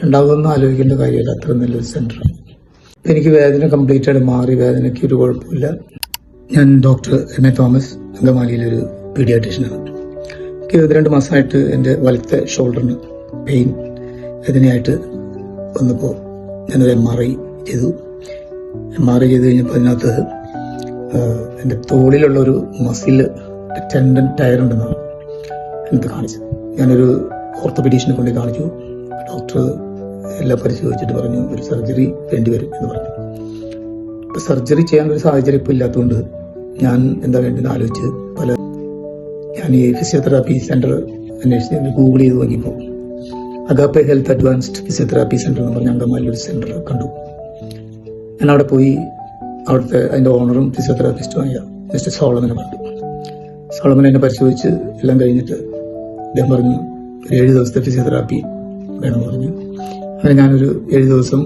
രണ്ടാമതൊന്നും ആലോചിക്കേണ്ട കാര്യമല്ല, അത്ര നല്ലൊരു സെൻ്ററാണ്. എനിക്ക് വേദന കംപ്ലീറ്റ് ആയിട്ട് മാറി, വേദനയ്ക്ക് ഒരു കുഴപ്പമില്ല. ഞാൻ ഡോക്ടർ എം.എ. തോമസ്, അങ്കമാലിയിലൊരു പീഡിയാട്രീഷ്യനാണ്. എനിക്ക് 2 മാസമായിട്ട് എൻ്റെ വലത്തെ ഷോൾഡറിന് പെയിൻ വേദനയായിട്ട് വന്നപ്പോൾ ഞാനൊരു MRI ചെയ്തു. MRI ചെയ്ത് കഴിഞ്ഞപ്പോൾ അതിനകത്ത് എൻ്റെ തോളിലുള്ളൊരു മസിൽ ടെൻഡൻ ടയറുണ്ടെന്നാണ് എനിക്ക് കാണിച്ചത്. ഞാനൊരു ഓർത്തോപീഡീഷ്യനെ കൊണ്ട് കാണിച്ചു. ഡോക്ടർ എല്ലാം പരിശോധിച്ചിട്ട് പറഞ്ഞു ഒരു സർജറി വേണ്ടിവരും എന്ന് പറഞ്ഞു. ഇപ്പം സർജറി ചെയ്യാനൊരു സാഹചര്യം ഇപ്പോൾ ഇല്ലാത്തതുകൊണ്ട് ഞാൻ എന്താ വേണ്ടതെന്ന് ആലോചിച്ച് ഞാൻ ഈ ഫിസിയോതെറാപ്പി സെൻറ്റർ അന്വേഷിച്ച് ഗൂഗിൾ ചെയ്ത് നോക്കിയപ്പോൾ agape health advanced physiotherapy centre എന്ന് പറഞ്ഞ അങ്കമാലിയൊരു സെൻറ്റർ കണ്ടു. ഞാൻ അവിടെ പോയി അതിൻ്റെ ഓണറും ഫിസിയോതെറാപ്പിസ്റ്റുമായ മിസ്റ്റർ സോളമനെ കണ്ടു. സോളമൻ എന്നെ പരിശോധിച്ച് എല്ലാം കഴിഞ്ഞിട്ട് അദ്ദേഹം പറഞ്ഞു ഒരു 7 ദിവസത്തെ ഫിസിയോതെറാപ്പി വേണമെന്ന് പറഞ്ഞു. അങ്ങനെ ഞാനൊരു 7 ദിവസം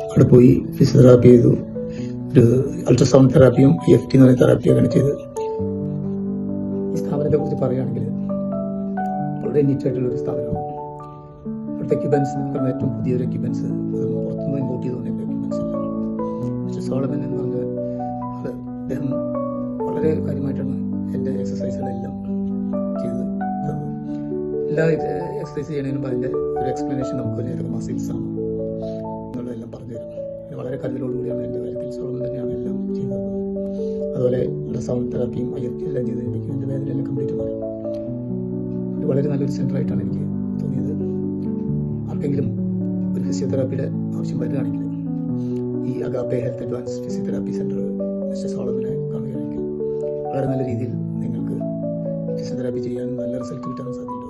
അവിടെ പോയി ഫിസിയോതെറാപ്പി ചെയ്തു. ഒരു അൾട്രാസൗണ്ട് തെറാപ്പിയും EFT എന്ന് പറയുന്ന തെറാപ്പിയൊക്കെയാണ് ചെയ്തത്. ഈ സ്ഥാപനത്തെ കുറിച്ച് പറയുകയാണെങ്കിൽ വളരെ നീറ്റായിട്ടുള്ളൊരു സ്ഥാപനമാണ്. അവിടുത്തെ എക്യുപ്മെൻസ് പറഞ്ഞ ഏറ്റവും പുതിയൊരു എക്യുപ്മെൻസ്, പുറത്തുനിന്ന് ഇമ്പോർട്ട് ചെയ്ത് വന്നിട്ടുള്ള എക്യുപ്മെൻസ് ഇല്ല. മിസ്റ്റർ സോളമൻ എന്ന് പറഞ്ഞ അദ്ദേഹം വളരെ കാര്യമായിട്ടാണ് എൻ്റെ എക്സസൈസുകളെല്ലാം ചെയ്ത് തന്നത്. എല്ലാ എക്സസൈസ് ചെയ്യുന്നതിനും അതിൻ്റെ ഒരു എക്സ്പ്ലനേഷൻ നമുക്ക് ഏതൊക്കെ മസിൽസ് ആണ് എന്നുള്ളതെല്ലാം പറഞ്ഞു തരും. വളരെ കരുതലോടുകൂടിയാണ് എൻ്റെ കാര്യത്തിൽ സോളമൻ തന്നെയാണ് എല്ലാം ചെയ്തത്. അതുപോലെ സൗണ്ട് തെറാപ്പിയും IFT എല്ലാം ചെയ്ത് എനിക്ക് എൻ്റെ വേദനയെല്ലാം കംപ്ലീറ്റ് മാറി. ഇത് വളരെ നല്ലൊരു സെൻ്ററായിട്ടാണ് എനിക്ക് തോന്നിയത്. ആർക്കെങ്കിലും ഒരു ഫിസിയോതെറാപ്പിയുടെ ആവശ്യം വരികയാണെങ്കിൽ ഈ Agape health advance physiotherapy centre mister സോളമനെ കാണുകയാണെങ്കിൽ വളരെ നല്ല രീതിയിൽ നിങ്ങൾക്ക് ഫിസിയോതെറാപ്പി ചെയ്യാൻ നല്ല റിസൾട്ട് കിട്ടാൻ സാധിക്കും.